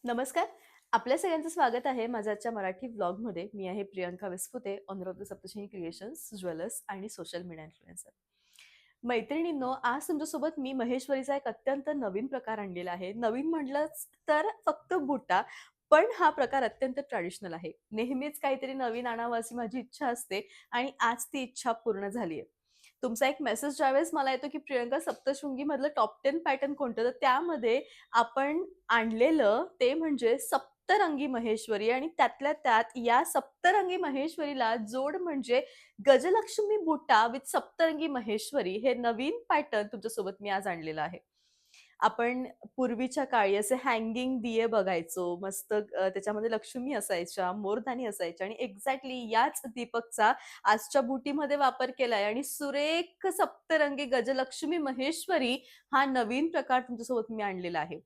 नमस्कार. आपल्या सगळ्यांचं स्वागत आहे माझ्या आजच्या मराठी व्लॉगमध्ये. मी आहे Priyanka Visphute, owner of the Saptashrungi creations, jewellers आणि सोशल मीडिया इन्फ्लुएन्सर. मैत्रिणींनो, आज तुमच्यासोबत मी महेश्वरीचा एक अत्यंत नवीन प्रकार आणलेला आहे. नवीन म्हटलंच तर फक्त बुट्टा, पण हा प्रकार अत्यंत ट्रॅडिशनल आहे. नेहमीच काहीतरी नवीन आणावं अशी माझी इच्छा असते आणि आज ती इच्छा पूर्ण झाली आहे. तुमचा एक मेसेज ज्यावेळेस मला येतो, की प्रियंका सप्तशृंगीमधलं टॉप 10 पॅटर्न कोणतं? तर त्यामध्ये आपण आणलेलं ते म्हणजे सप्तरंगी महेश्वरी आणि त्यातल्या त्यात या सप्तरंगी महेश्वरीला जोड म्हणजे गजलक्ष्मी बुट्टा विथ सप्तरंगी महेश्वरी हे नवीन पॅटर्न तुमच्यासोबत मी आज आणलेलं आहे. आपण पूर्वीच्या काळी असे हँगिंग दिये बघायचो. मस्त त्याच्यामध्ये लक्ष्मी असायच्या, मोरधानी असायच्या आणि एक्झॅक्टली याच दीपकचा आजच्या बुटीमध्ये वापर केलाय आणि सुरेख सप्तरंगी गजलक्ष्मी महेश्वरी हा नवीन प्रकार तुमच्यासोबत मी आणलेला आहे.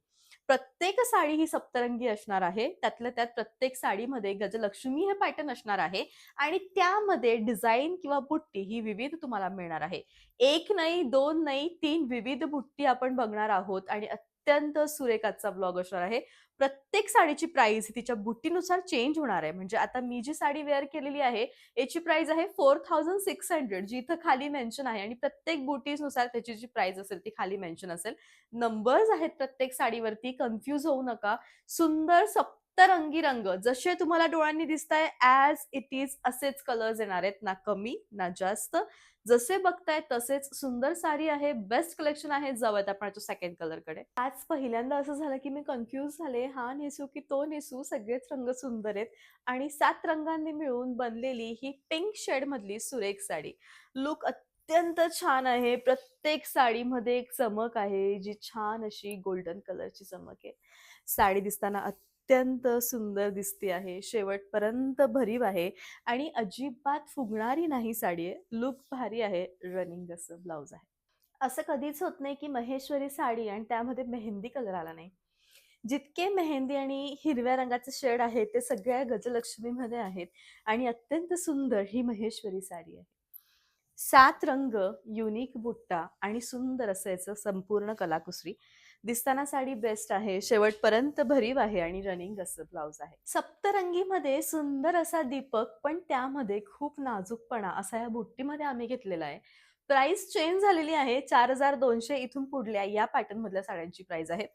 प्रत्येक साडी ही सप्तरंगी असणार आहे. त्यातल्या त्यात प्रत्येक साडीमध्ये गजलक्ष्मी हे पॅटर्न असणार आहे आणि त्यामध्ये डिझाइन किंवा बुट्टी ही विविध तुम्हाला मिळणार आहे. एक नाही, दोन नाही, तीन विविध बुट्टी आपण बघणार आहोत आणि अत्यंत सुरेख आजचा व्लॉग असणार आहे. प्रत्येक साडीची प्राइस तिच्या बुट्टीनुसार चेंज होणार आहे. म्हणजे आता मी जी साडी वेअर केलेली आहे, याची प्राइस आहे 4600 जी इथं खाली मेन्शन आहे आणि प्रत्येक बुटीनुसार त्याची जी प्राइस असेल ती खाली मेन्शन असेल. नंबर्स आहेत प्रत्येक साडीवरती, कन्फ्यूज होऊ नका. सुंदर सप्तरंगी रंग जसे तुम्हाला डोळ्यांनी दिसताय ॲज इट इज असेच कलर्स येणार आहेत. ना कमी ना जास्त. जसे बघताय तसेच सुंदर साडी आहे. बेस्ट कलेक्शन आहे. जाऊयात आपण याच्या सेकंड कलरकडे. आज पहिल्यांदा असं झालं की मी कन्फ्यूज झाले. हा नेसू की तो नेसू? सगळेच रंग सुंदर आहेत आणि 7 रंगांनी मिळून बनलेली ही पिंक शेड मधली सुरेख साडी. लुक अत्यंत छान आहे. प्रत्येक साडीमध्ये एक चमक आहे, जी छान अशी गोल्डन कलरची चमक आहे. साडी दिसताना अत्यंत सुंदर दिसते आहे. शेवटपर्यंत भरीव आहे आणि अजिबात फुगणारी नाही साडी आहे. लुक भारी आहे. रनिंग असं ब्लाउज आहे. असं कधीच होत नाही की महेश्वरी साडी आणि त्यामध्ये मेहंदी कलर आला नाही. जितके मेहंदी आणि हिरव्या रंगाचे शेड आहेत ते सगळ्या गजलक्ष्मीमध्ये आहेत आणि अत्यंत सुंदर ही महेश्वरी साडी आहे. 7 रंग, युनिक बुट्टा आणि सुंदर असं याचं संपूर्ण कलाकुसरी. दिसताना साडी बेस्ट आहे. शेवटपर्यंत भरीव आहे आणि रनिंग असं ब्लाउज आहे. सप्तरंगीमध्ये सुंदर असा दीपक, पण त्यामध्ये खूप नाजूकपणा असा या बुट्टीमध्ये आम्ही घेतलेला आहे. प्राइस चेंज झालेली आहे. 4200 इथून पुढल्या या पॅटर्न मधल्या साड्यांची प्राइस आहे.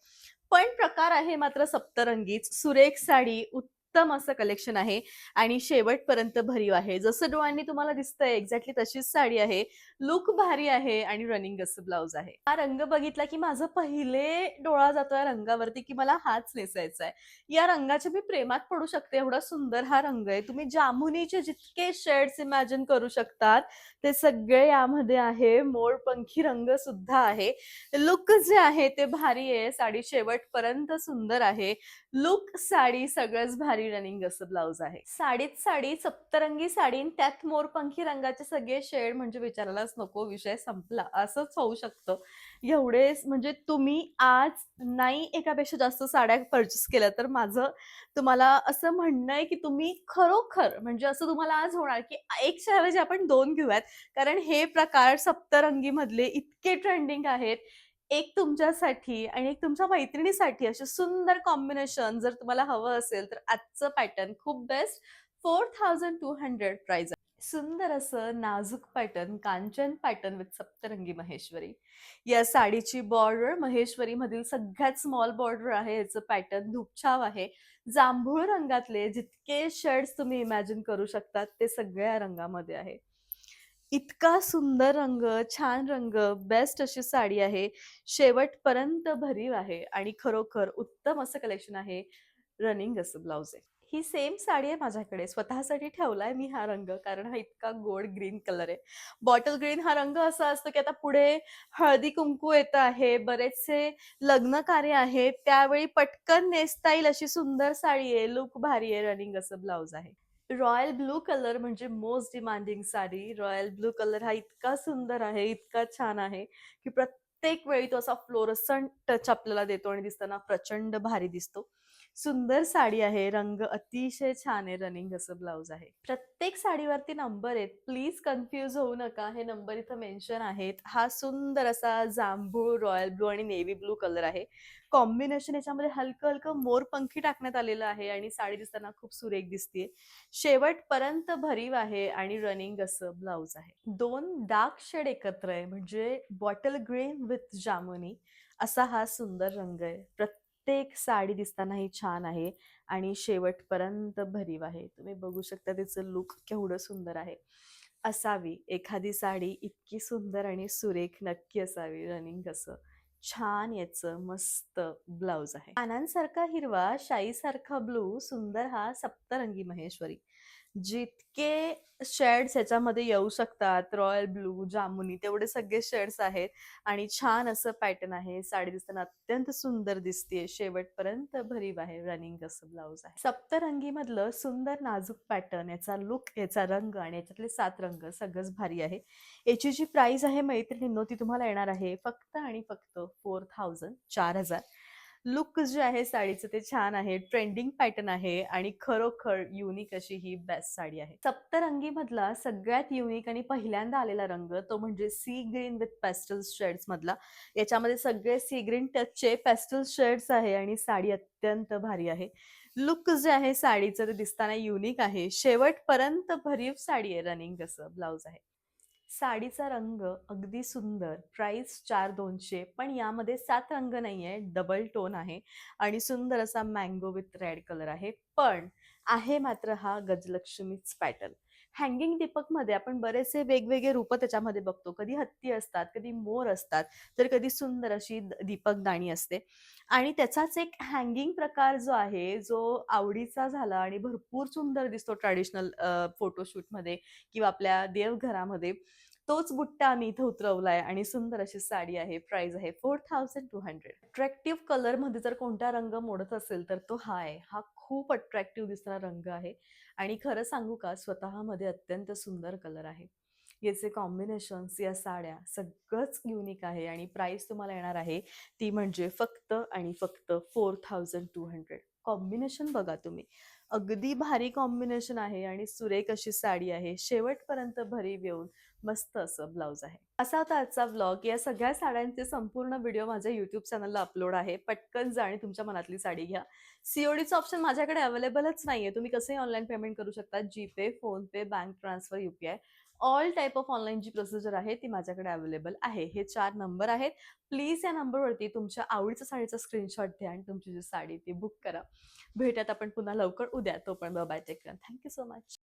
पण प्रकार आहे मात्र सप्तरंगीच. सुरेख साडी, उत्तम असं कलेक्शन आहे आणि शेवटपर्यंत भरीव आहे. जसं डोळ्यांनी तुम्हाला दिसतंय एक्झॅक्टली तशीच साडी आहे. लुक भारी आहे आणि रनिंग असं ब्लाउज आहे. हा रंग बघितला की माझं पहिले डोळा जातो या रंगावरती की मला हाच नेसायचा आहे. या रंगाच्या मी प्रेमात पडू शकते, एवढा सुंदर हा रंग आहे. तुम्ही जामुनीचे जितके शेड्स इमॅजिन करू शकतात ते सगळे यामध्ये आहे. मोरपंखी रंग सुद्धा आहे. लुक जे आहे ते भारी आहे. साडी शेवटपर्यंत सुंदर आहे. लुक, साडी सगळंच भारी. रनिंग असं ब्लाउज आहे. साडीत साडी, सप्तरंगी साडी आणि त्यात मोरपंखी रंगाचे सगळे शेड म्हणजे विचारायलाच नको. विषय संपला. असंच होऊ शकतं. एवढेच म्हणजे तुम्ही आज नाही एकापेक्षा जास्त साड्या पर्चेस केल्या तर माझं तुम्हाला असं म्हणणं आहे की तुम्ही खरोखर म्हणजे असं तुम्हाला आज होणार की एकच्या ऐवजी आपण 2 घेऊयात. कारण हे प्रकार सप्तरंगीमधले इतके ट्रेंडिंग आहेत. एक तुमच्यासाठी आणि एक तुमच्या मैत्रिणीसाठी असे सुंदर कॉम्बिनेशन जर तुम्हाला हवं असेल तर आजचं पॅटर्न खूप बेस्ट. 4200 प्राइस आहे. सुंदर असं नाजूक pattern, Kanchan pattern with सप्तरंगी Maheshwari. या साडीची बॉर्डर महेश्वरी मधील सगळ्यात स्मॉल बॉर्डर आहे. याचं पॅटर्न धूपछाव आहे. जांभूळ रंगातले जितके शेड्स तुम्ही इमॅजिन करू शकतात ते सगळ्या रंगामध्ये आहे. इतका सुंदर रंग, छान रंग, बेस्ट अशी साडी आहे. शेवटपर्यंत भरीव आहे आणि खरोखर उत्तम असं कलेक्शन आहे. रनिंग असं ब्लाउज आहे. ही सेम साडी आहे माझ्याकडे. स्वतःसाठी ठेवलाय मी हा रंग कारण हा इतका गोड ग्रीन कलर आहे. बॉटल ग्रीन हा रंग असा असतो की आता पुढे हळदी-कुंकू येत आहे, बरेचसे लग्न कार्य आहे, त्यावेळी पटकन नेसता येईल अशी सुंदर साडी आहे. लूक भारी आहे. रनिंग असं ब्लाउज आहे. रॉयल ब्लू कलर म्हणजे most demanding sari. Royal blue colour हा इतका सुंदर आहे, इतका छान आहे, की प्रत्येक वेळी तो असा फ्लोरसंट टच आपल्याला देतो आणि दिसताना प्रचंड भारी दिसतो. सुंदर साडी आहे. रंग अतिशय छान आहे. रनिंग असं ब्लाउज आहे. प्रत्येक साडीवरती नंबर आहेत. प्लीज कन्फ्यूज होऊ नका. हे नंबर इथं मेन्शन आहेत. हा सुंदर असा जांभूळ, रॉयल ब्लू आणि नेव्ही ब्लू कलर आहे. कॉम्बिनेशन याच्यामध्ये हलकं-हलकं मोरपंखी टाकण्यात आलेलं आहे आणि साडी दिसताना खूप सुरेख दिसतीये. शेवटपर्यंत भरीव आहे आणि रनिंग असं ब्लाउज आहे. 2 डार्क शेड एकत्र आहे म्हणजे बॉटल ग्रीन विथ जामुनी असा हा सुंदर रंग आहे. प्रत्येक साडी दिसतानाही छान आहे आणि शेवटपर्यंत भरीव आहे. तुम्ही बघू शकता तिचं लुक केवढं सुंदर आहे. असावी एखादी साडी इतकी सुंदर आणि सुरेख नक्की असावी. रनिंग असं छान याचं मस्त ब्लाउज आहे. पानांसारखा हिरवा, शाईसारखा ब्लू, सुंदर हा सप्तरंगी महेश्वरी. जितके शेड्स ह्याच्यामध्ये येऊ शकतात, रॉयल ब्लू, जामुनी तेवढे सगळे शेड्स आहेत आणि छान असं पॅटर्न आहे. साडी दिसताना अत्यंत सुंदर दिसतेय. शेवटपर्यंत भरीव आहे. रनिंग असं ब्लाउज आहे. सप्तरंगी मधलं सुंदर नाजूक पॅटर्न, याचा लुक, याचा रंग आणि याच्यातले 7 रंग सगळंच भारी आहे. याची जी प्राइस आहे मैत्रिणींनो, ती तुम्हाला येणार आहे फक्त आणि फक्त 4000. लुक जे आहे साडीचं ते छान आहे. ट्रेंडिंग पॅटर्न आहे आणि खरोखर युनिक अशी ही बेस्ट साडी आहे. सप्तरंगी मधला सगळ्यात युनिक आणि पहिल्यांदा आलेला रंग तो म्हणजे sea green with pastel shades मधला. याच्यामध्ये सगळे सी ग्रीन टचचे पेस्टल शेड्स आहे आणि साडी अत्यंत भारी आहे. लुक जे आहे साडीचं ते दिसताना युनिक आहे. शेवटपर्यंत भरीव साडी आहे. रनिंग असं ब्लाउज आहे. साडीचा रंग अगदी सुंदर. प्राइस 4200 पण यामध्ये 7 रंग नाहीये, डबल टोन आहे आणि सुंदर असा मँगो विथ रेड कलर आहे. पण आहे मात्र हा गजलक्ष्मीच पॅटर्न. हँगिंग दीपकमध्ये आपण बरेचसे वेगवेगळे रूपं त्याच्यामध्ये बघतो. कधी हत्ती असतात, कधी मोर असतात, तर कधी सुंदर अशी दीपकदाणी असते. आणि त्याचाच एक हँगिंग प्रकार जो आहे, जो आवडीचा झाला आणि भरपूर सुंदर दिसतो ट्रॅडिशनल फोटोशूटमध्ये किंवा आपल्या देवघरामध्ये. तोच बुट्टा आम्ही इथे उतरवलाय आणि सुंदर अशी साडी आहे. प्राइस आहे 4200. अट्रॅक्टिव्ह कलरमध्ये जर कोणता रंग मोडत असेल तर तो हा आहे. हा खूप अट्रॅक्टिव्ह दिसणारा रंग आहे आणि खरं सांगू का स्वतःमध्ये अत्यंत सुंदर कलर आहे. याचे कॉम्बिनेशन्स, या साड्या सगळंच युनिक आहे आणि प्राइस तुम्हाला येणार आहे ती म्हणजे फक्त आणि फक्त 4200. कॉम्बिनेशन बघा तुम्ही. अगदी भारी कॉम्बिनेशन आहे आणि सुरेख अशी साडी आहे. शेवटपर्यंत भरीव येऊन मस्त असं ब्लाउज आहे. असा होता आजचा व्लॉग. या सगळ्या साड्यांचे संपूर्ण व्हिडिओ माझ्या YouTube चॅनलला अपलोड आहे. पटकन जा आणि तुमच्या मनातली साडी घ्या. सीओडीचं ऑप्शन माझ्याकडे अवेलेबलच नाहीये. तुम्ही कसंही ऑनलाईन पेमेंट करू शकता. GPay, PhonePe, bank transfer, UPI all type of online जी प्रोसिजर आहे ती माझ्याकडे अवेलेबल आहे. हे 4 नंबर आहेत. प्लीज या नंबरवरती तुमच्या आवडीच्या साडीचा स्क्रीनशॉट घ्या आणि तुमची जी साडी ती बुक करा. भेटूयात आपण पुन्हा लवकर उद्या. तोपर्यंत bye, take care. Thank you so much.